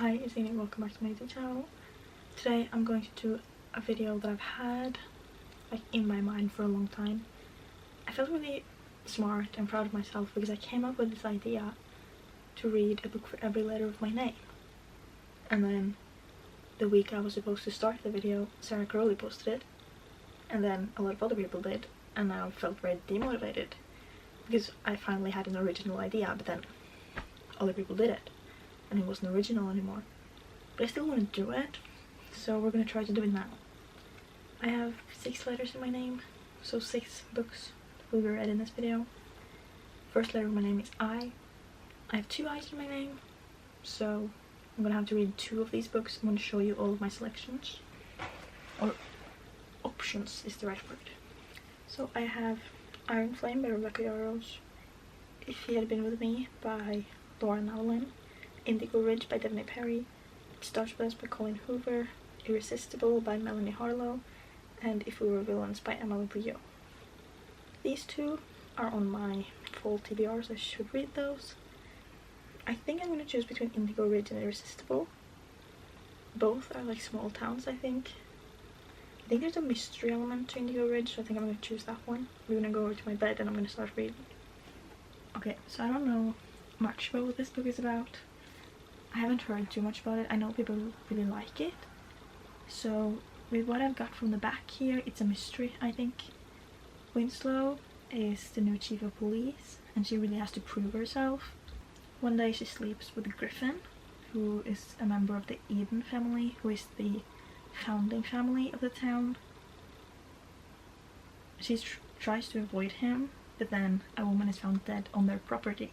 Hi, it's Hiii, welcome back to my YouTube channel. Today I'm going to do a video that I've had in my mind for a long time. I felt really smart and proud of myself because I came up with this idea to read a book for every letter of my name. And then the week I was supposed to start the video, Sarah Crowley posted it, and then a lot of other people did, and I felt very demotivated because I finally had an original idea, but then other people did it and it wasn't original anymore. But I still want to do it, so we're gonna try to do it now. I have 6 letters in my name, so 6 books will be read in this video. First letter of my name is I. I have 2 I's in my name, so I'm gonna have to read 2 of these books. I'm gonna show you all of my selections, or options is the right word. So I have Iron Flame by Rebecca. If He Had Been With Me by Laura Nowlin, Indigo Ridge by Devney Perry, It Starts With Us by Colin Hoover, Irresistible by Melanie Harlow, and If We Were Villains by Emily Brio. These 2 are on my fall TBRs, I should read those. I think I'm going to choose between Indigo Ridge and Irresistible. Both are small towns, I think. I think there's a mystery element to Indigo Ridge, so I think I'm going to choose that one. We're going to go over to my bed and I'm going to start reading. Okay, so I don't know much about what this book is about. I haven't heard too much about it. I know people really like it. So with what I've got from the back here, it's a mystery, I think. Winslow is the new chief of police and she really has to prove herself. One day she sleeps with Griffin, who is a member of the Eden family, who is the founding family of the town. She tries to avoid him, but then a woman is found dead on their property.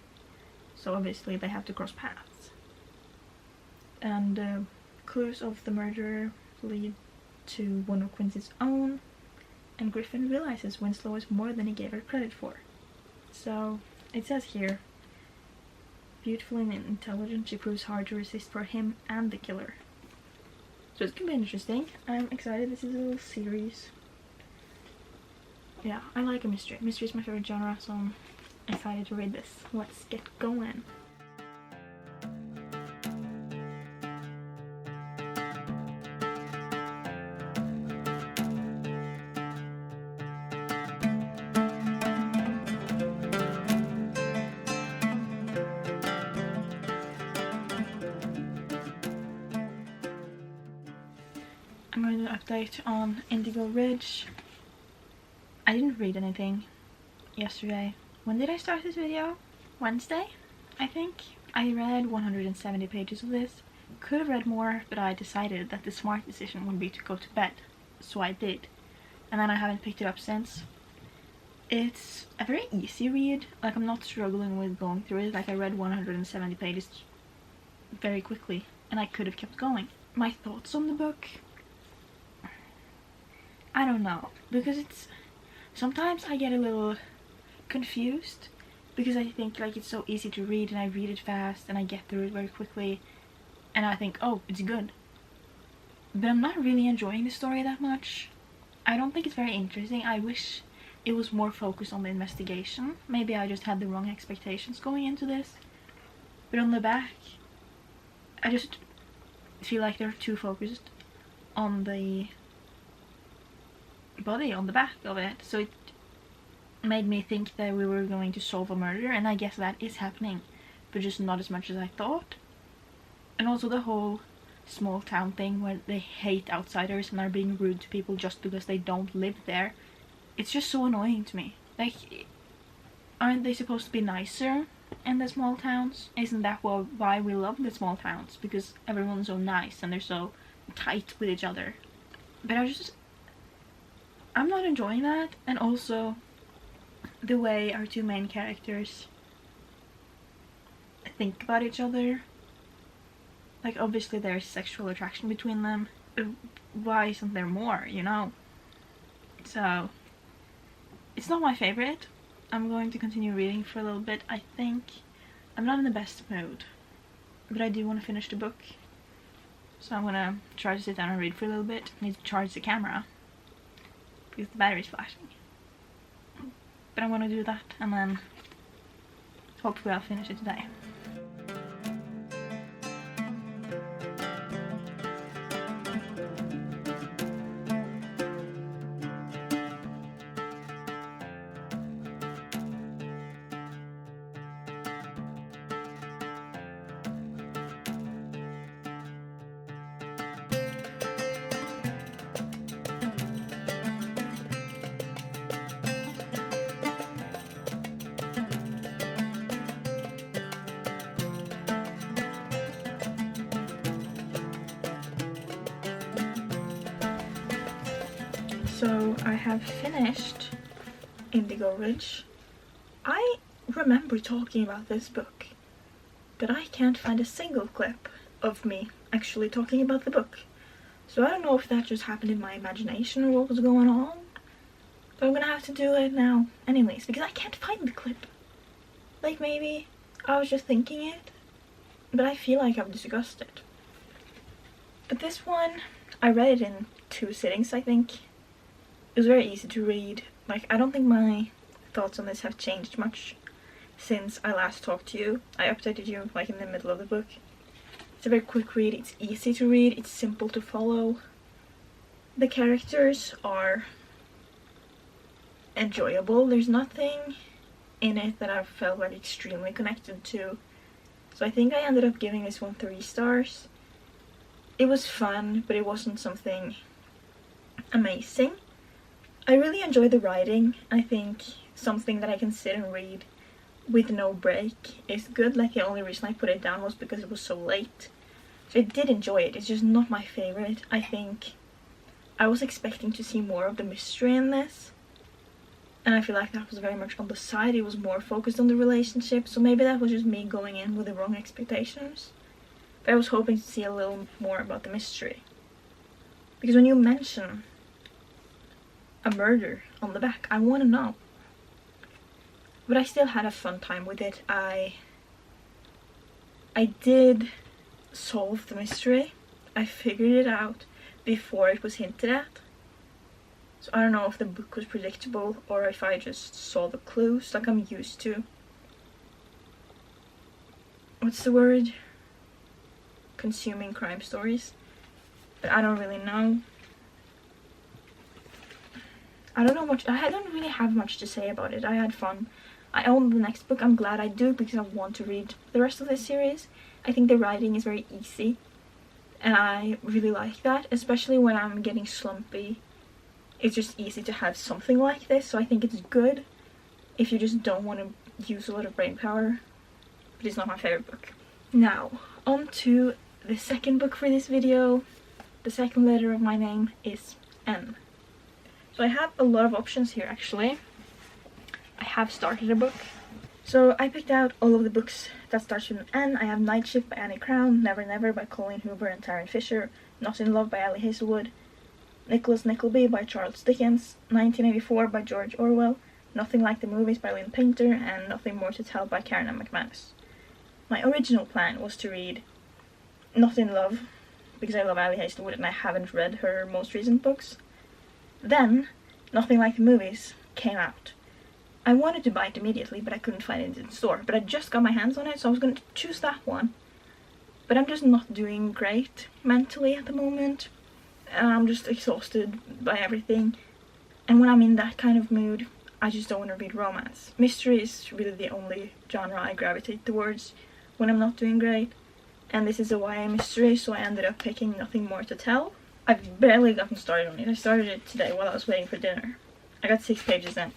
So obviously they have to cross paths. And clues of the murderer lead to one of Quincy's own, and Griffin realizes Winslow is more than he gave her credit for. So it says here, beautiful and intelligent, she proves hard to resist for him and the killer. So it's gonna be interesting. I'm excited. This is a little series. Yeah, I like a mystery. Mystery is my favorite genre, so I'm excited to read this. Let's get going. I'm going to update on Indigo Ridge. I didn't read anything yesterday. When did I start this video? Wednesday, I think. I read 170 pages of this. Could have read more, but I decided that the smart decision would be to go to bed. So I did. And then I haven't picked it up since. It's a very easy read. I'm not struggling with going through it. I read 170 pages very quickly and I could have kept going. My thoughts on the book? I don't know, because sometimes I get a little confused because I think it's so easy to read and I read it fast and I get through it very quickly and I think, oh, it's good. But I'm not really enjoying the story that much. I don't think it's very interesting. I wish it was more focused on the investigation. Maybe I just had the wrong expectations going into this. But on the back, I just feel like they're too focused on the body on the back of it, so it made me think that we were going to solve a murder, and I guess that is happening, but just not as much as I thought. And also the whole small town thing where they hate outsiders and are being rude to people just because they don't live there. It's just so annoying to me. Aren't they supposed to be nicer in the small towns? Isn't that why we love the small towns? Because everyone's so nice and they're so tight with each other. But I'm not enjoying that, and also the way our 2 main characters think about each other. Obviously there's sexual attraction between them, but why isn't there more, you know? So it's not my favorite. I'm going to continue reading for a little bit. I think I'm not in the best mood, but I do want to finish the book, so I'm gonna try to sit down and read for a little bit. I need to charge the camera because the battery's flashing. But I'm gonna do that and then hopefully I'll finish it today. So I have finished Indigo Ridge. I remember talking about this book, but I can't find a single clip of me actually talking about the book. So I don't know if that just happened in my imagination or what was going on, but I'm gonna have to do it now anyways, because I can't find the clip. Like, maybe I was just thinking it, but I feel like I've discussed it. But this one, I read it in 2 sittings, I think. It was very easy to read. Like, I don't think my thoughts on this have changed much since I last talked to you. I updated you like in the middle of the book. It's a very quick read, it's easy to read, it's simple to follow. The characters are enjoyable. There's nothing in it that I've felt like extremely connected to. So I think I ended up giving this one 3 stars. It was fun, but it wasn't something amazing. I really enjoyed the writing. I think something that I can sit and read with no break is good. Like, the only reason I put it down was because it was so late. So I did enjoy it, it's just not my favorite. I think I was expecting to see more of the mystery in this, and I feel like that was very much on the side. It was more focused on the relationship, so maybe that was just me going in with the wrong expectations. But I was hoping to see a little more about the mystery. Because when you mention a murder on the back, I want to know. But I still had a fun time with it. I did solve the mystery. I figured it out before it was hinted at. So I don't know if the book was predictable or if I just saw the clues like I'm used to. What's the word? Consuming crime stories. But I don't really know. I don't know much. I don't really have much to say about it. I had fun. I own the next book. I'm glad I do, because I want to read the rest of this series. I think the writing is very easy, and I really like that, especially when I'm getting slumpy. It's just easy to have something like this, so I think it's good if you just don't want to use a lot of brain power, but it's not my favorite book. Now, on to the second book for this video. The second letter of my name is N. So I have a lot of options here, actually. I have started a book. So I picked out all of the books that starts with an N. I have Night Shift by Annie Crown, Never Never by Colleen Hoover and Taryn Fisher, Not in Love by Ali Hazelwood, Nicholas Nickleby by Charles Dickens, 1984 by George Orwell, Nothing Like the Movies by Lynn Painter, and Nothing More to Tell by Karen M. McManus. My original plan was to read Not in Love, because I love Ali Hazelwood and I haven't read her most recent books. Then, Nothing Like the Movies came out. I wanted to buy it immediately, but I couldn't find it in the store. But I just got my hands on it, so I was going to choose that one. But I'm just not doing great mentally at the moment. And I'm just exhausted by everything. And when I'm in that kind of mood, I just don't want to read romance. Mystery is really the only genre I gravitate towards when I'm not doing great. And this is a YA mystery, so I ended up picking Nothing More to Tell. I've barely gotten started on it. I started it today while I was waiting for dinner. I got 6 pages in.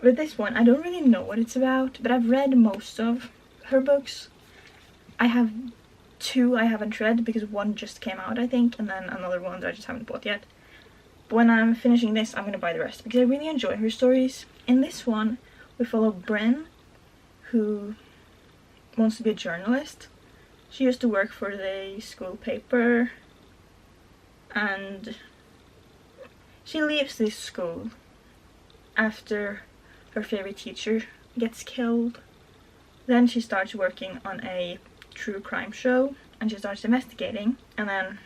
But this one, I don't really know what it's about, but I've read most of her books. I have 2 I haven't read, because one just came out, I think, and then another one that I just haven't bought yet. But when I'm finishing this, I'm going to buy the rest, because I really enjoy her stories. In this one, we follow Bryn, who wants to be a journalist. She used to work for the school paper, and she leaves this school after her favorite teacher gets killed. Then she starts working on a true crime show, and she starts investigating, and then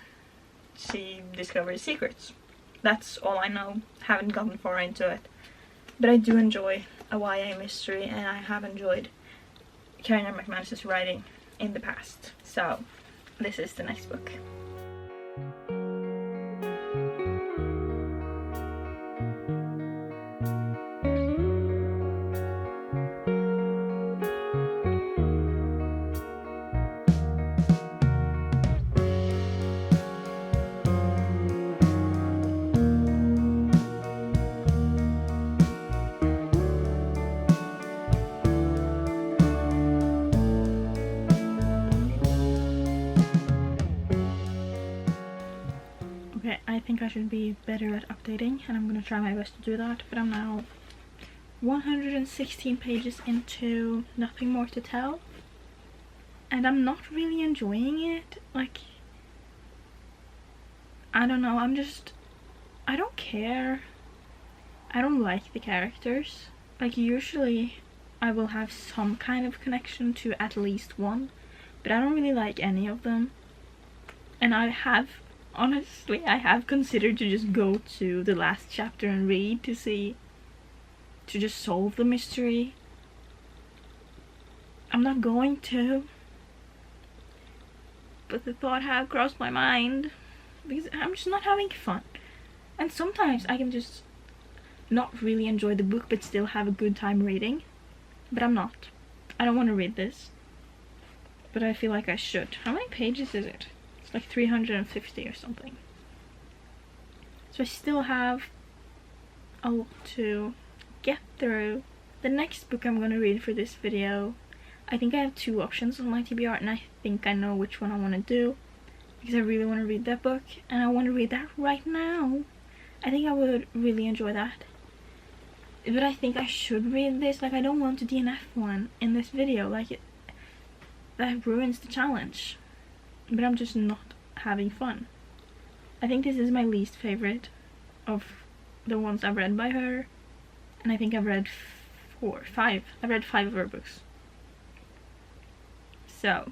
she discovers secrets. That's all I know. Haven't gotten far into it. But I do enjoy a YA mystery, and I have enjoyed Karen M. McManus' writing in the past. So, this is the next book. Okay, I think I should be better at updating, and I'm gonna try my best to do that, but I'm now 116 pages into Nothing More to Tell, and I'm not really enjoying it. Like, I don't know, I don't care. I don't like the characters. Like, usually I will have some kind of connection to at least one, but I don't really like any of them. And honestly, I have considered to just go to the last chapter and read to just solve the mystery. I'm not going to, but the thought had crossed my mind because I'm just not having fun. And sometimes I can just not really enjoy the book but still have a good time reading, but I'm not. I don't want to read this, but I feel like I should. How many pages is it? It's like 350 or something. So I still have a lot to get through. The next book I'm gonna read for this video, I think I have two options on my TBR, and I think I know which one I want to do because I really want to read that book and I want to read that right now. I think I would really enjoy that. But I think I should read this. Like, I don't want to DNF one in this video. Like, that ruins the challenge. But I'm just not having fun. I think this is my least favorite of the ones I've read by her. And I think I've read five. I've read 5 of her books. So,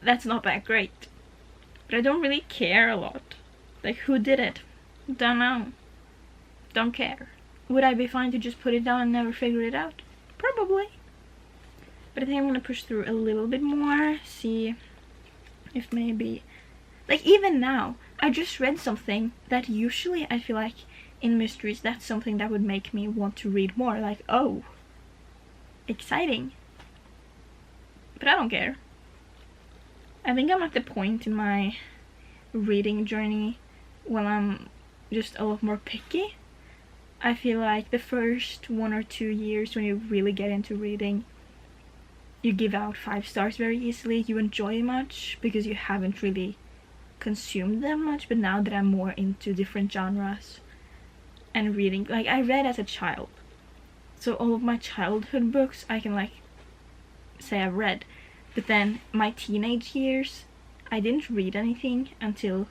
that's not that great. But I don't really care a lot. Like, who did it? Don't know. Don't care. Would I be fine to just put it down and never figure it out? Probably. But I think I'm gonna push through a little bit more, see if maybe... Like, even now, I just read something that usually I feel like in mysteries that's something that would make me want to read more. Like, oh, exciting. But I don't care. I think I'm at the point in my reading journey when I'm just a lot more picky. I feel like the first 1 or 2 years when you really get into reading, you give out 5 stars very easily. You enjoy much because you haven't really consumed them much. But now that I'm more into different genres and reading, like, I read as a child, so all of my childhood books I can like say I've read. But then my teenage years, I didn't read anything until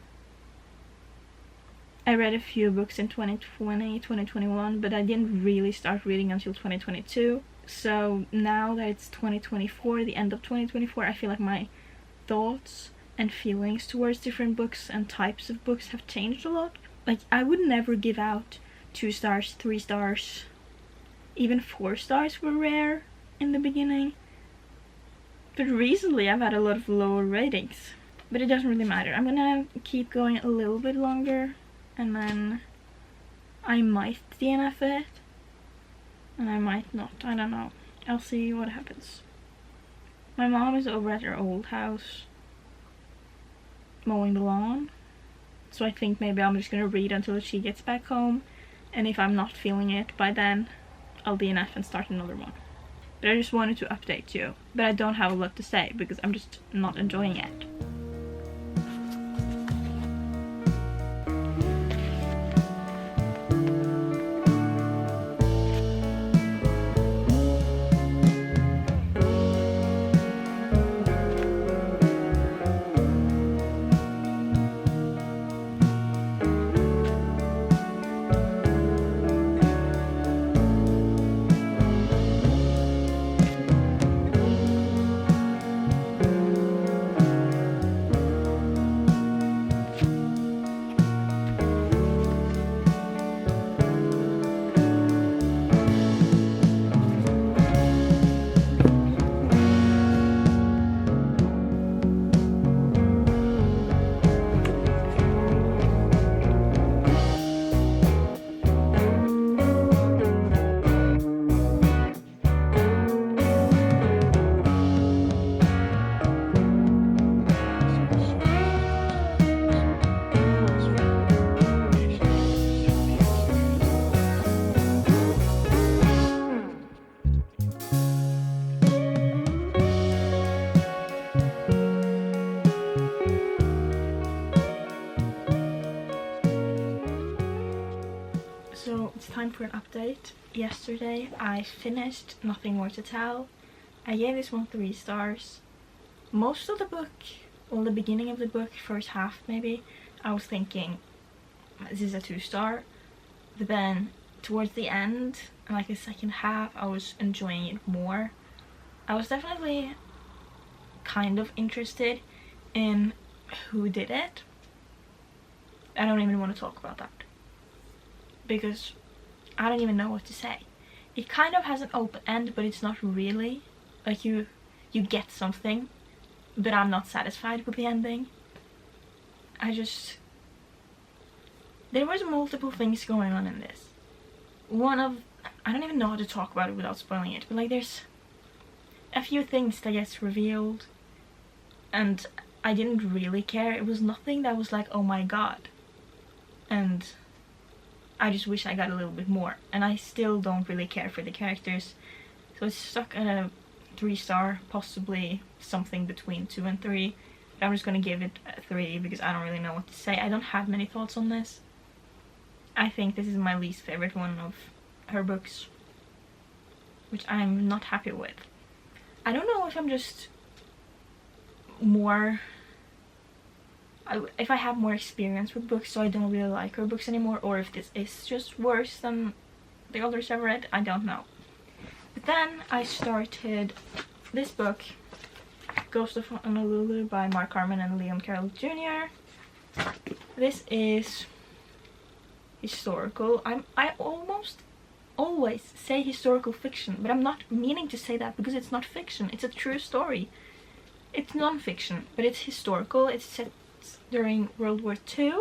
I read a few books in 2020, 2021, but I didn't really start reading until 2022. So now that it's 2024, the end of 2024, I feel like my thoughts and feelings towards different books and types of books have changed a lot. Like, I would never give out 2 stars, 3 stars, even 4 stars were rare in the beginning. But recently I've had a lot of lower ratings. But it doesn't really matter. I'm gonna keep going a little bit longer, and then I might DNF it, and I might not. I don't know. I'll see what happens. My mom is over at her old house mowing the lawn, so I think maybe I'm just gonna read until she gets back home, and if I'm not feeling it by then, I'll DNF and start another one. But I just wanted to update you. But I don't have a lot to say because I'm just not enjoying it. time for an update. Yesterday I finished Nothing More to Tell. I gave this one 3 stars. Most of the book, well, the beginning of the book, first half maybe, I was thinking this is a 2-star. But then towards the end, and like the second half, I was enjoying it more. I was definitely kind of interested in who did it. I don't even want to talk about that because I don't even know what to say. It kind of has an open end, but it's not really. Like you get something, but I'm not satisfied with the ending. There was multiple things going on in this. I don't even know how to talk about it without spoiling it, but like there's a few things that gets revealed and I didn't really care. It was nothing that was like, oh my god. And I just wish I got a little bit more. And I still don't really care for the characters. So it's stuck at a 3-star, possibly something between 2 and 3. But I'm just gonna give it a 3 because I don't really know what to say. I don't have many thoughts on this. I think this is my least favorite one of her books, which I'm not happy with. I don't know if I'm just more... if I have more experience with books, so I don't really like her books anymore, or if this is just worse than the others I've read, I don't know. But then I started this book, Ghost of Honolulu by Mark Harmon and Leon Carroll Jr. This is historical. I almost always say historical fiction, but I'm not meaning to say that because it's not fiction. It's a true story. It's non-fiction, but it's historical. It's set during World War II.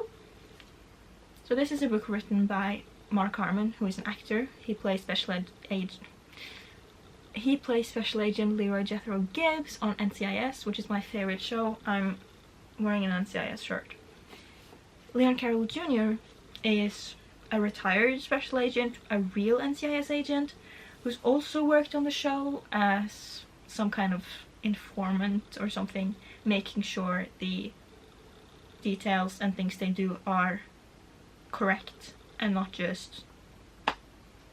So this is a book written by Mark Harmon, who is an actor. He plays Special Agent Leroy Jethro Gibbs on NCIS, which is my favorite show. I'm wearing an NCIS shirt. Leon Carroll Jr. is a retired special agent, a real NCIS agent, who's also worked on the show as some kind of informant or something, making sure the details and things they do are correct and not just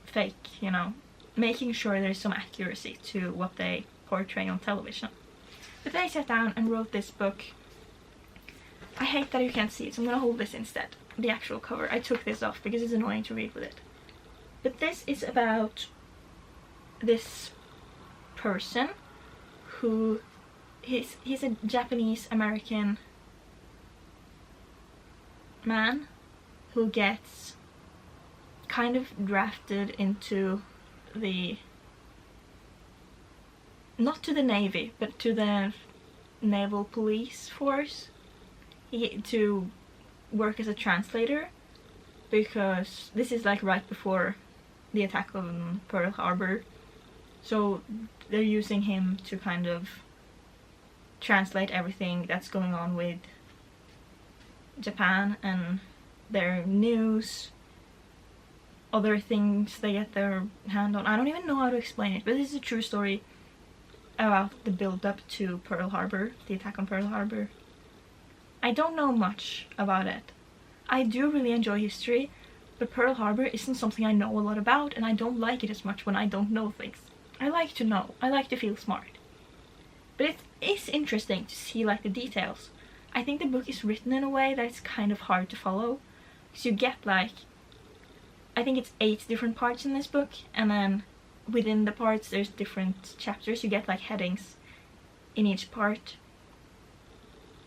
fake, you know, making sure there's some accuracy to what they portray on television. But they sat down and wrote this book. I hate that you can't see it, so I'm gonna hold this instead, the actual cover. I took this off because it's annoying to read with it. But this is about this person who he's a Japanese American man who gets kind of drafted into the, not to the Navy, but to the Naval Police Force, to work as a translator, because this is like right before the attack on Pearl Harbor, so they're using him to kind of translate everything that's going on with Japan and their news, other things they get their hand on. I don't even know how to explain it, but this is a true story about the build-up to Pearl Harbor, the attack on Pearl Harbor. I don't know much about it. I do really enjoy history, but Pearl Harbor isn't something I know a lot about, and I don't like it as much when I don't know things. I like to know. I like to feel smart. But it is interesting to see like the details. I think the book is written in a way that it's kind of hard to follow, because you get like, I think it's 8 different parts in this book, and then within the parts there's different chapters. You get like headings in each part.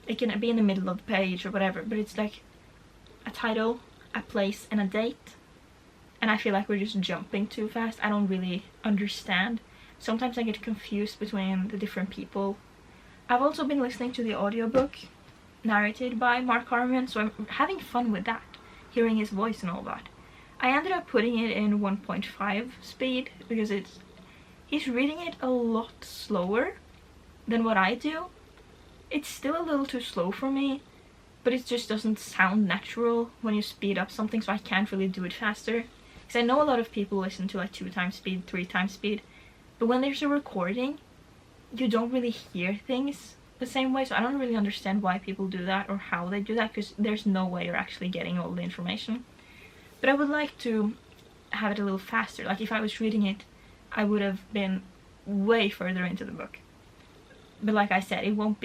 It can be in the middle of the page or whatever, but it's like a title, a place, and a date. And I feel like we're just jumping too fast. I don't really understand. Sometimes I get confused between the different people. I've also been listening to the audiobook narrated by Mark Harmon, so I'm having fun with that, hearing his voice and all that. I ended up putting it in 1.5 speed because he's reading it a lot slower than what I do. It's still a little too slow for me, but it just doesn't sound natural when you speed up something, so I can't really do it faster. Because I know a lot of people listen to like 2 times speed, 3 times speed, but when there's a recording, you don't really hear things the same way, so I don't really understand why people do that or how they do that, because there's no way you're actually getting all the information. But I would like to have it a little faster. Like if I was reading it, I would have been way further into the book. But like I said, it won't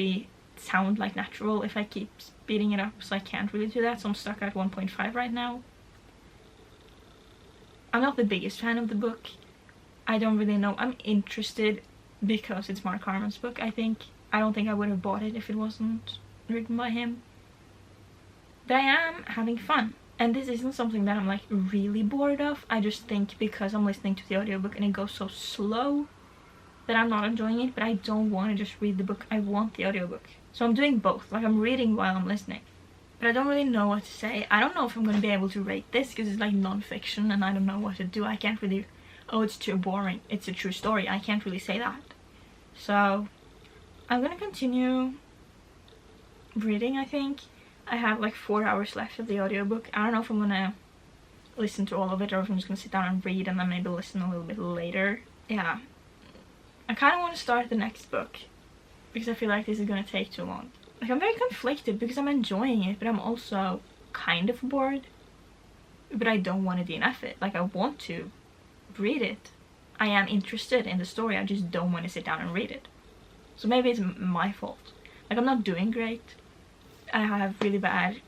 sound like natural if I keep speeding it up, so I can't really do that. So I'm stuck at 1.5 right now. I'm not the biggest fan of the book. I don't really know. I'm interested because it's Mark Harmon's book, I think. I don't think I would have bought it if it wasn't written by him. But I am having fun. And this isn't something that I'm like really bored of. I just think because I'm listening to the audiobook and it goes so slow that I'm not enjoying it, but I don't want to just read the book. I want the audiobook. So I'm doing both. Like I'm reading while I'm listening. But I don't really know what to say. I don't know if I'm going to be able to rate this because it's like non-fiction and I don't know what to do. I can't really... Oh, it's too boring. It's a true story. I can't really say that. So I'm going to continue reading, I think. I have like 4 hours left of the audiobook. I don't know if I'm going to listen to all of it or if I'm just going to sit down and read and then maybe listen a little bit later. Yeah. I kind of want to start the next book because I feel like this is going to take too long. Like I'm very conflicted because I'm enjoying it, but I'm also kind of bored. But I don't want to DNF it. Like I want to read it. I am interested in the story, I just don't want to sit down and read it. So maybe it's my fault. Like I'm not doing great. I have really bad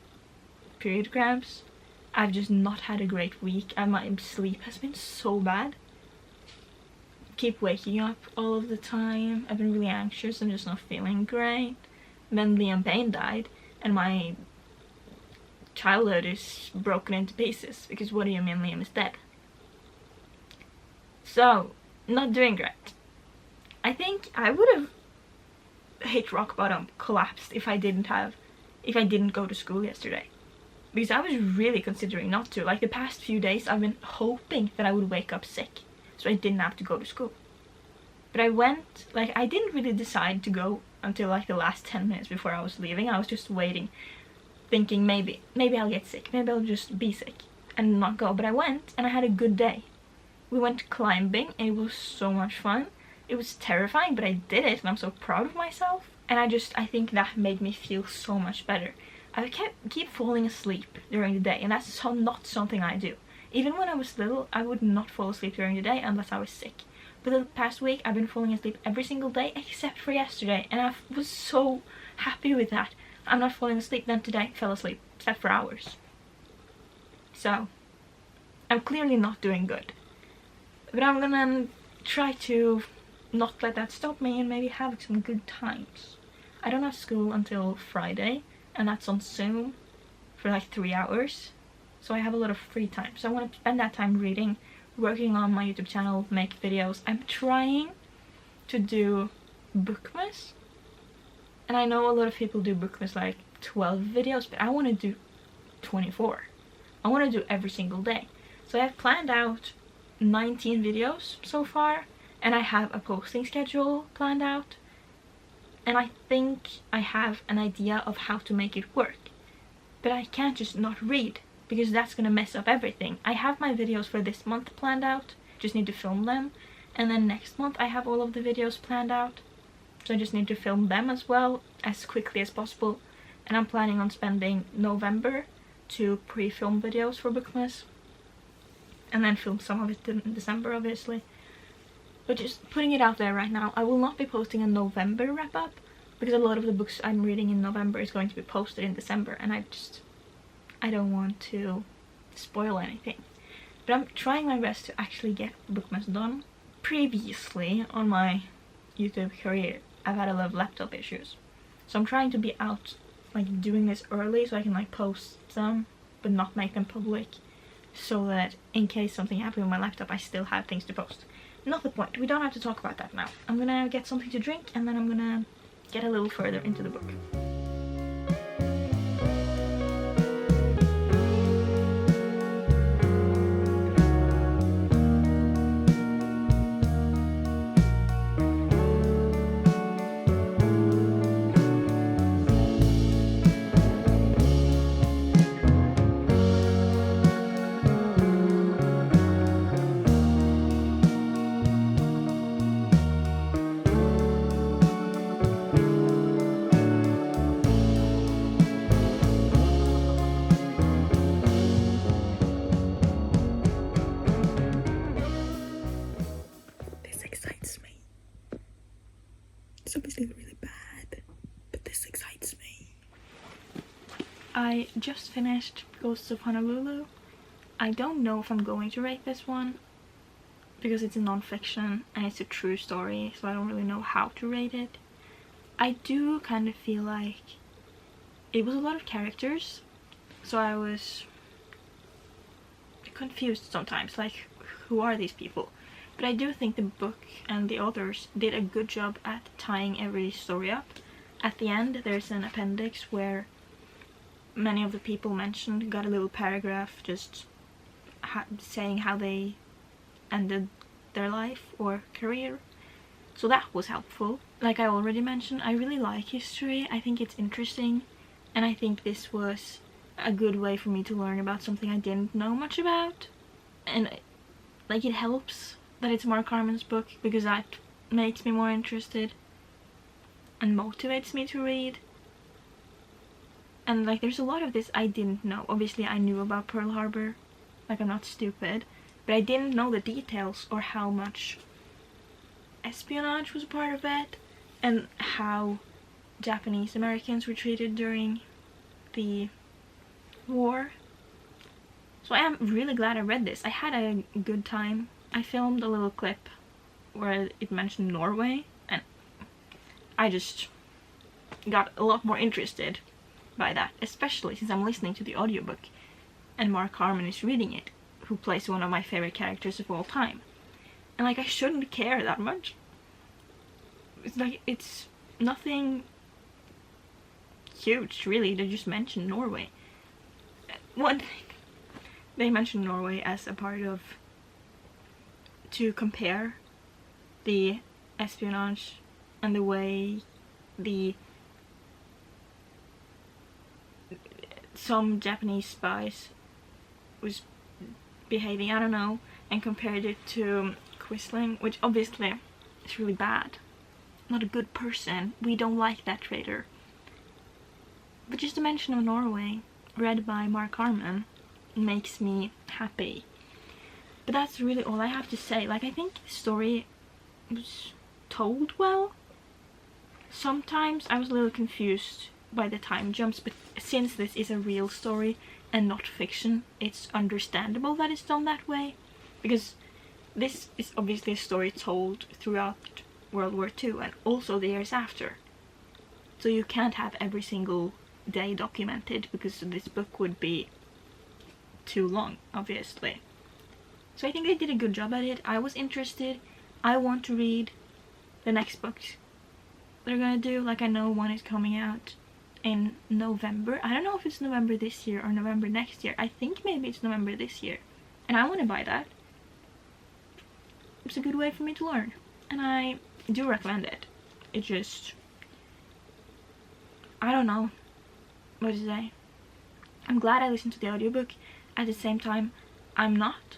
period cramps. I've just not had a great week and my sleep has been so bad. Keep waking up all of the time. I've been really anxious and just not feeling great. Then Liam Payne died and my childhood is broken into pieces because what do you mean Liam is dead? So, not doing great. I think I would have hit rock bottom, collapsed if I didn't go to school yesterday. Because I was really considering not to. Like the past few days I've been hoping that I would wake up sick so I didn't have to go to school. But I went, like I didn't really decide to go until like the last 10 minutes before I was leaving. I was just waiting, thinking maybe I'll get sick, maybe I'll just be sick and not go. But I went and I had a good day. We went climbing and it was so much fun. It was terrifying, but I did it and I'm so proud of myself. And I think that made me feel so much better. I keep falling asleep during the day and that's not something I do. Even when I was little, I would not fall asleep during the day unless I was sick. But the past week, I've been falling asleep every single day except for yesterday. And I was so happy with that. I'm not falling asleep. Then today, I fell asleep, except for hours. So, I'm clearly not doing good. But I'm gonna try to not let that stop me and maybe have some good times. I don't have school until Friday, and that's on Zoom for like 3 hours. So I have a lot of free time. So I want to spend that time reading, working on my YouTube channel, make videos. I'm trying to do Bookmas. And I know a lot of people do Bookmas like 12 videos, but I want to do 24. I want to do every single day. So I have planned out 19 videos so far, and I have a posting schedule planned out. And I think I have an idea of how to make it work. But I can't just not read, because that's gonna mess up everything. I have my videos for this month planned out, just need to film them. And then next month I have all of the videos planned out. So I just need to film them as well, as quickly as possible. And I'm planning on spending November to pre-film videos for Bookmas. And then film some of it in December, obviously. But just putting it out there right now, I will not be posting a November wrap-up, because a lot of the books I'm reading in November is going to be posted in December, and I don't want to spoil anything. But I'm trying my best to actually get Bookmas done. Previously, on my YouTube career, I've had a lot of laptop issues. So I'm trying to be out, like, doing this early so I can, like, post them, but not make them public. So that in case something happened with my laptop, I still have things to post. Not the point. We don't have to talk about that now. I'm gonna get something to drink and then I'm gonna get a little further into the book. I just finished Ghosts of Honolulu. I don't know if I'm going to rate this one because it's a non-fiction and it's a true story, so I don't really know how to rate it. I do kind of feel like it was a lot of characters, so I was confused sometimes, like, who are these people? But I do think the book and the authors did a good job at tying every story up. At the end there's an appendix where many of the people mentioned got a little paragraph just saying how they ended their life or career, so that was helpful. Like I already mentioned, I really like history. I think it's interesting, and I think this was a good way for me to learn about something I didn't know much about. And like, it helps that it's Mark Harmon's book because that makes me more interested and motivates me to read. And like, there's a lot of this I didn't know. Obviously I knew about Pearl Harbor, like I'm not stupid, but I didn't know the details or how much espionage was a part of it and how Japanese Americans were treated during the war. So I am really glad I read this. I had a good time. I filmed a little clip where it mentioned Norway, and I just got a lot more interested by that, especially since I'm listening to the audiobook and Mark Harmon is reading it, who plays one of my favorite characters of all time. And like, I shouldn't care that much. It's like, it's nothing huge really. They just mention Norway. One thing, they mention Norway as a part of, to compare the espionage and the way some Japanese spies was behaving, I don't know, and compared it to Quisling, which obviously is really bad. Not a good person. We don't like that traitor. But just the mention of Norway, read by Mark Harmon, makes me happy. But that's really all I have to say. Like, I think the story was told well. Sometimes I was a little confused by the time jumps, but since this is a real story and not fiction, it's understandable that it's done that way, because this is obviously a story told throughout World War II and also the years after. So you can't have every single day documented because this book would be too long, obviously. So I think they did a good job at it. I was interested. I want to read the next book they're gonna do. Like, I know one is coming out in November. I don't know if it's November this year or November next year. I think maybe it's November this year. And I want to buy that. It's a good way for me to learn. And I do recommend it. It just, I don't know what to say. I'm glad I listened to the audiobook. At the same time, I'm not.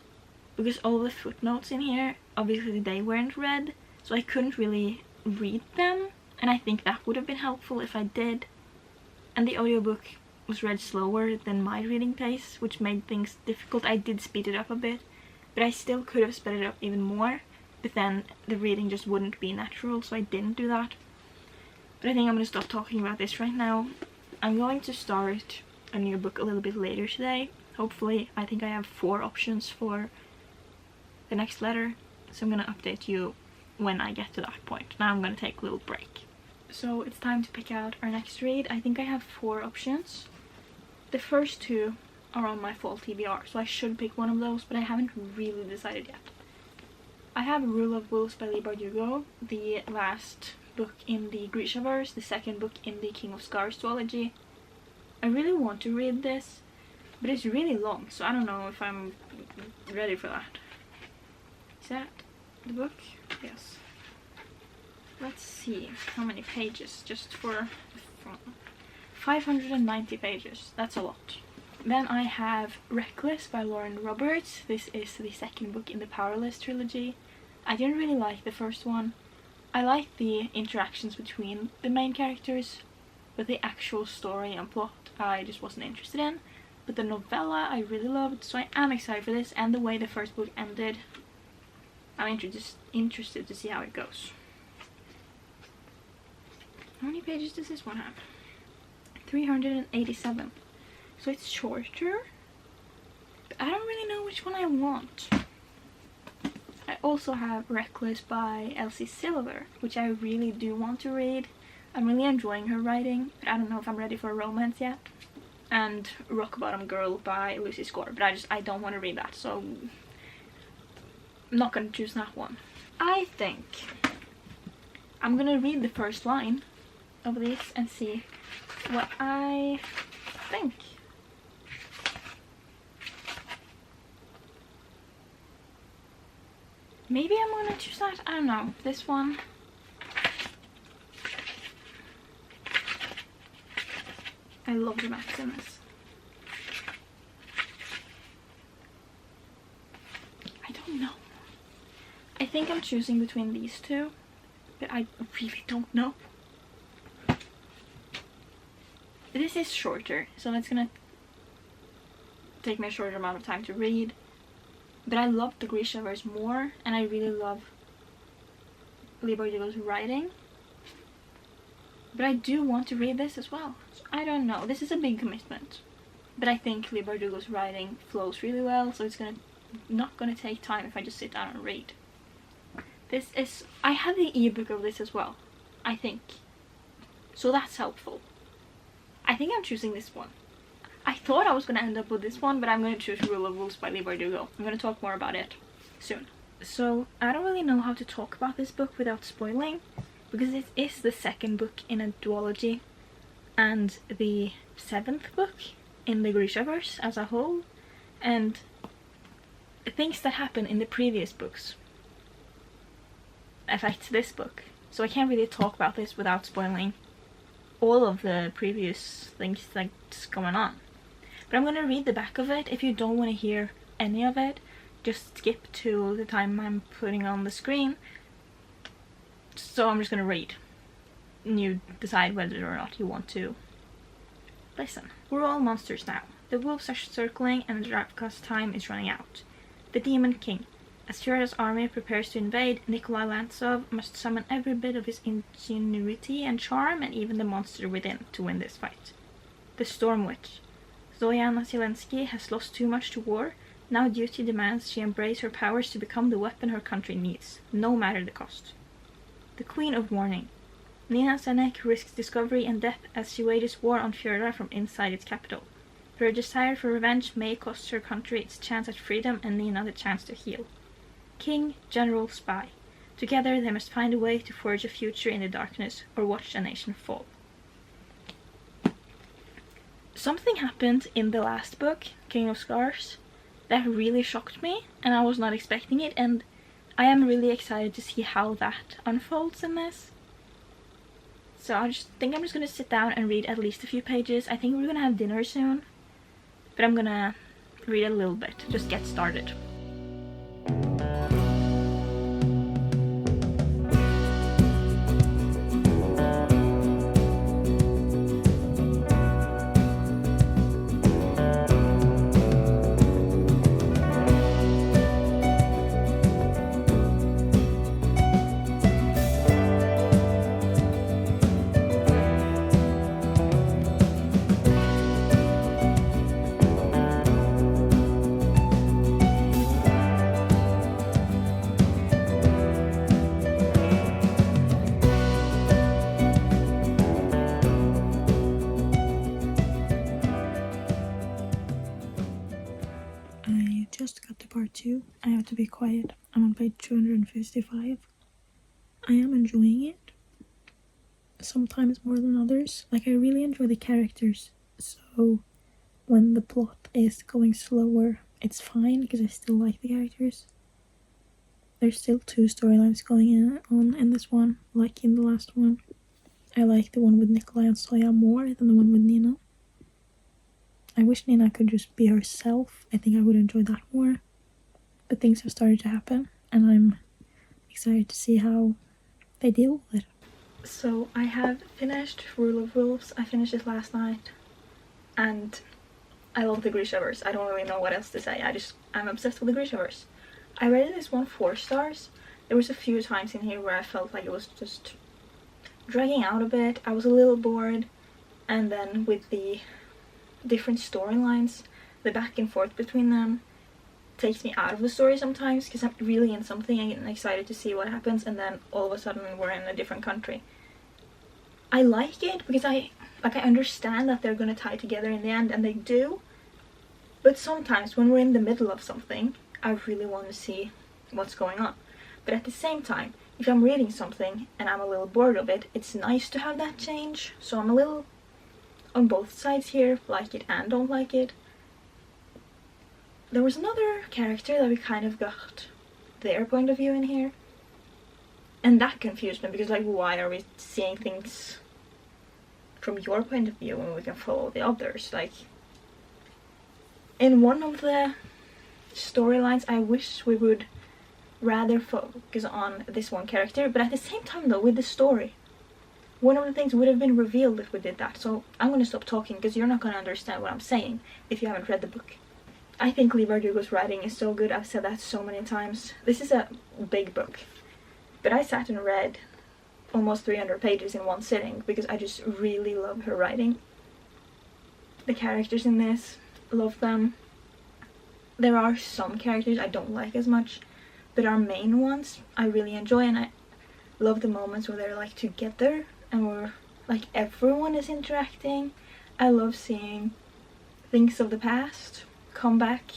Because all the footnotes in here, obviously they weren't read. So I couldn't really read them. And I think that would have been helpful if I did. And the audiobook was read slower than my reading pace, which made things difficult. I did speed it up a bit, but I still could have sped it up even more, but then the reading just wouldn't be natural, so I didn't do that. But I think I'm gonna stop talking about this right now. I'm going to start a new book a little bit later today. Hopefully. I think I have 4 options for the next letter, so I'm gonna update you when I get to that point. Now I'm gonna take a little break. So it's time to pick out our next read. I think I have 4 options. The first 2 are on my fall TBR, so I should pick one of those, but I haven't really decided yet. I have Rule of Wolves by Leigh Bardugo, the last book in the Grishaverse, the second book in the King of Scars duology. I really want to read this, but it's really long, so I don't know if I'm ready for that. Is that the book? Yes. Let's see how many pages, just for 590 pages. That's a lot. Then I have Reckless by Lauren Roberts. This is the second book in the Powerless trilogy. I didn't really like the first one. I liked the interactions between the main characters, but the actual story and plot I just wasn't interested in. But the novella I really loved, so I am excited for this, and the way the first book ended, I'm interested to see how it goes. How many pages does this one have? 387. So it's shorter, but I don't really know which one I want. I also have Reckless by Elsie Silver, which I really do want to read. I'm really enjoying her writing, but I don't know if I'm ready for a romance yet. And Rock Bottom Girl by Lucy Score, but I don't want to read that, so I'm not gonna choose that one. I think I'm gonna read the first line of this and see what I think. Maybe I'm gonna choose that. I don't know. This one. I love the maps in this. I don't know. I think I'm choosing between these two, but I really don't know. This is shorter, so it's gonna take me a shorter amount of time to read. But I love the Grishaverse more, and I really love Leigh Bardugo's writing. But I do want to read this as well. So I don't know. This is a big commitment. But I think Leigh Bardugo's writing flows really well, so it's not gonna take time if I just sit down and read. This is... I have the ebook of this as well, I think. So that's helpful. I think I'm choosing this one. I thought I was gonna end up with this one, but I'm gonna choose Rule of Wolves by Leigh Bardugo. I'm gonna talk more about it soon. So I don't really know how to talk about this book without spoiling, because it is the second book in a duology and the 7th book in the Grishaverse as a whole, and things that happen in the previous books affect this book. So I can't really talk about this without spoiling all of the previous things that's going on. But I'm gonna read the back of it. If you don't want to hear any of it, just skip to the time I'm putting on the screen. So I'm just gonna read, and you decide whether or not you want to listen. We're all monsters now. The wolves are circling and the Dravka's time is running out. The Demon King. As Fjorda's army prepares to invade, Nikolai Lantsov must summon every bit of his ingenuity and charm, and even the monster within, to win this fight. The Storm Witch. Zoyana Zelensky has lost too much to war. Now duty demands she embrace her powers to become the weapon her country needs, no matter the cost. The Queen of Warning. Nina Senek risks discovery and death as she wages war on Fjorda from inside its capital. But her desire for revenge may cost her country its chance at freedom and Nina the chance to heal. King, General, Spy. Together they must find a way to forge a future in the darkness or watch a nation fall. Something happened in the last book, King of Scars, that really shocked me, and I was not expecting it, and I am really excited to see how that unfolds in this. So I just think I'm just gonna sit down and read at least a few pages. I think we're gonna have dinner soon, but I'm gonna read a little bit, just get started. Part 2. I have to be quiet. I'm on page 255. I am enjoying it. Sometimes more than others. Like, I really enjoy the characters. So when the plot is going slower, it's fine because I still like the characters. There's still 2 storylines going on in this one, like in the last one. I like the one with Nikolai and Soya more than the one with Nina. I wish Nina could just be herself. I think I would enjoy that more. But things have started to happen, and I'm excited to see how they deal with it. So I have finished Rule of Wolves. I finished it last night, and I love the Grishaverse. I don't really know what else to say. I'm obsessed with the Grishaverse. I rated this one 4 stars. There was a few times in here where I felt like it was just dragging out a bit. I was a little bored, and then with the different storylines, the back and forth between them takes me out of the story sometimes, because I'm really in something and getting excited to see what happens, and then all of a sudden we're in a different country. I like it because I understand that they're gonna tie together in the end, and they do. But sometimes when we're in the middle of something, I really want to see what's going on. But at the same time, if I'm reading something and I'm a little bored of it, it's nice to have that change. So I'm a little on both sides here, like it and don't like it. There was another character that we kind of got their point of view in here, and that confused me, because like, why are we seeing things from your point of view when we can follow the others? Like, in one of the storylines, I wish we would rather focus on this one character, but at the same time though, with the story, one of the things would have been revealed if we did that. So I'm gonna stop talking, because you're not gonna understand what I'm saying if you haven't read the book. I think Leigh Bardugo's writing is so good. I've said that so many times. This is a big book, but I sat and read almost 300 pages in one sitting because I just really love her writing. The characters in this, love them. There are some characters I don't like as much, but our main ones I really enjoy, and I love the moments where they're like together and where like everyone is interacting. I love seeing things of the past come back.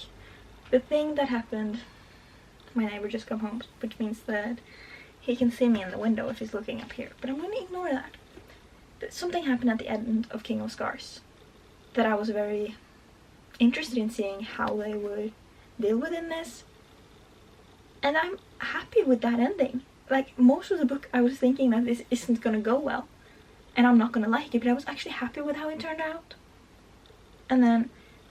The thing that happened, my neighbor just come home, which means that he can see me in the window if he's looking up here, but I'm going to ignore that. But something happened at the end of King of Scars that I was very interested in seeing how they would deal with in this, and I'm happy with that ending. Like, most of the book I was thinking that this isn't gonna go well and I'm not gonna like it, but I was actually happy with how it turned out. And then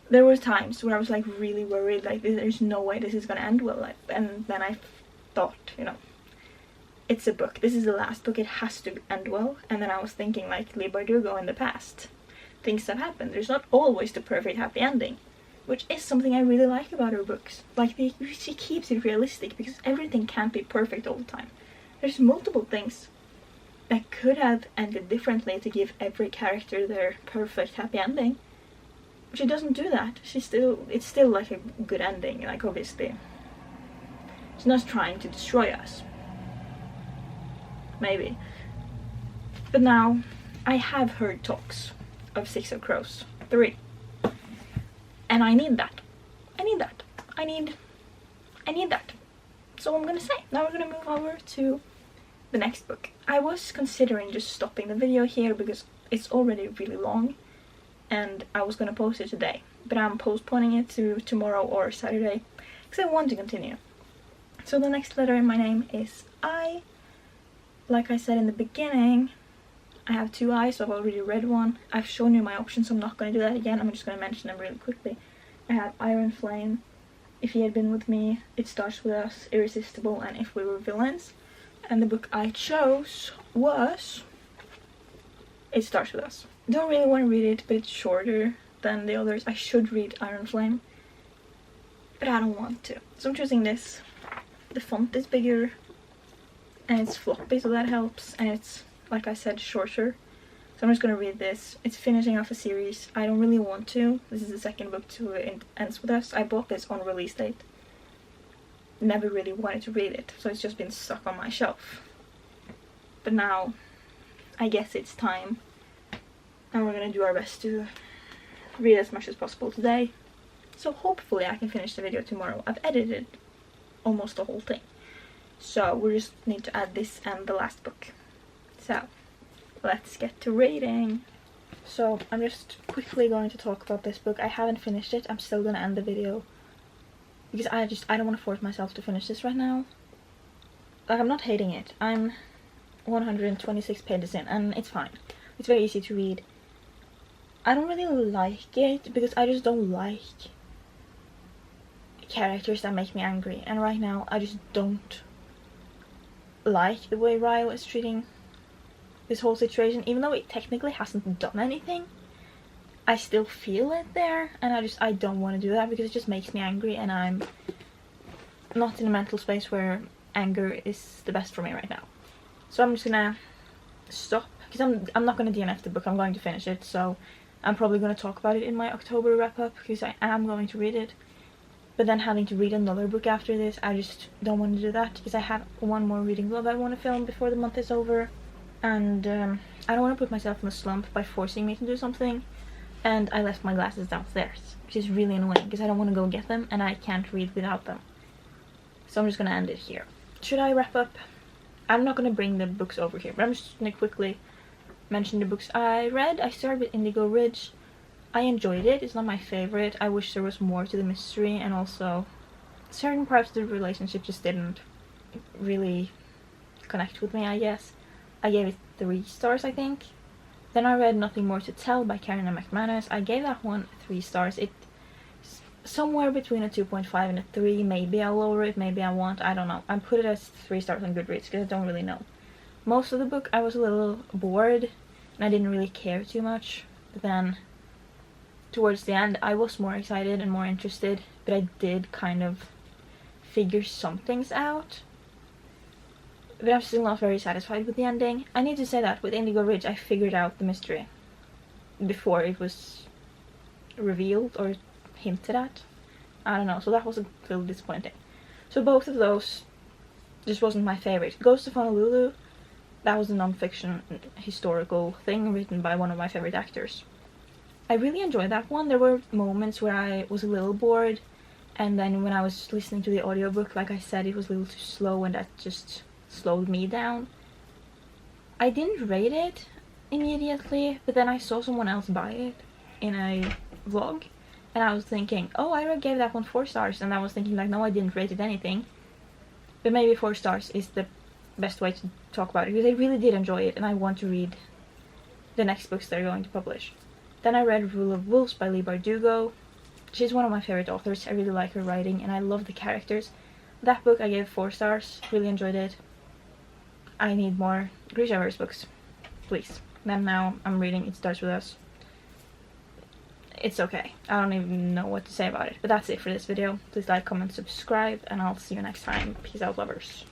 there were times where I was like really worried, like there's no way this is gonna end well, like, and then I thought, you know, it's a book, this is the last book, it has to end well. And then I was thinking, like, Leigh Bardugo in the past, things have happened, there's not always the perfect happy ending, which is something I really like about her books. Like, she keeps it realistic, because everything can't be perfect all the time. There's multiple things that could have ended differently to give every character their perfect happy ending. She doesn't do that. It's still like a good ending, like, obviously. She's not trying to destroy us. Maybe. But now, I have heard talks of Six of Crows 3. And I need that. I need that. I need that. So I'm gonna say, now we're gonna move over to the next book. I was considering just stopping the video here because it's already really long and I was gonna post it today, but I'm postponing it to tomorrow or Saturday because I want to continue. So the next letter in my name is I. Like I said in the beginning, I have 2 I's, so I've already read one. I've shown you my options, so I'm not going to do that again. I'm just going to mention them really quickly. I have Iron Flame, If He Had Been With Me, It Starts With Us, Irresistible, and If We Were Villains. And the book I chose was It Starts With Us. Don't really want to read it, but it's shorter than the others. I should read Iron Flame, but I don't want to. So I'm choosing this. The font is bigger, and it's floppy, so that helps, and it's, like I said, shorter. So I'm just gonna read this. It's finishing off a series. I don't really want to. This is the second book to It Ends With Us. I bought this on release date. Never really wanted to read it, so it's just been stuck on my shelf. But now, I guess it's time. And we're gonna do our best to read as much as possible today. So hopefully I can finish the video tomorrow. I've edited almost the whole thing. So we just need to add this and the last book. So let's get to reading. So I'm just quickly going to talk about this book. I haven't finished it. I'm still gonna end the video because I don't want to force myself to finish this right now. Like, I'm not hating it. I'm 126 pages in and it's fine. It's very easy to read. I don't really like it because I just don't like characters that make me angry, and right now I just don't like the way Ryle is treating this whole situation. Even though it technically hasn't done anything, I still feel it there, and I don't want to do that because it just makes me angry, and I'm not in a mental space where anger is the best for me right now. So I'm just gonna stop because I'm not gonna DNF the book. I'm going to finish it, so I'm probably going to talk about it in my October wrap-up because I am going to read it. But then having to read another book after this, I just don't want to do that because I have one more reading vlog I want to film before the month is over. And I don't want to put myself in a slump by forcing me to do something. And I left my glasses downstairs, which is really annoying because I don't want to go get them and I can't read without them. So I'm just going to end it here. Should I wrap up? I'm not going to bring the books over here, but I'm just going to quickly mention the books I read. I started with Indigo Ridge. I enjoyed it. It's not my favorite. I wish there was more to the mystery, and also certain parts of the relationship just didn't really connect with me, I guess. I gave it 3 stars, I think. Then I read Nothing More to Tell by Karen McManus. I gave that one 3 stars. It's somewhere between a 2.5 and a 3. Maybe I'll lower it, maybe I won't. I don't know. I put it as 3 stars on Goodreads because I don't really know. Most of the book I was a little bored and I didn't really care too much. But then towards the end I was more excited and more interested. But I did kind of figure some things out. But I'm still not very satisfied with the ending. I need to say that with Indigo Ridge I figured out the mystery before it was revealed or hinted at. I don't know, so that was a little disappointing. So both of those just wasn't my favorite. Ghost of Honolulu, that was a non-fiction historical thing written by one of my favorite actors. I really enjoyed that one. There were moments where I was a little bored, and then when I was listening to the audiobook, like I said, it was a little too slow and that just slowed me down. I didn't rate it immediately, but then I saw someone else buy it in a vlog, and I was thinking, oh, I gave that one 4 stars, and I was thinking like, no, I didn't rate it anything. But maybe 4 stars is the best way to talk about it, because I really did enjoy it, and I want to read the next books they're going to publish. Then I read Rule of Wolves by Leigh Bardugo. She's one of my favorite authors. I really like her writing, and I love the characters. That book I gave 4 stars. Really enjoyed it. I need more Grishaverse books, please. Then now I'm reading It Starts With Us. It's okay. I don't even know what to say about it. But that's it for this video. Please like, comment, subscribe, and I'll see you next time. Peace out, lovers.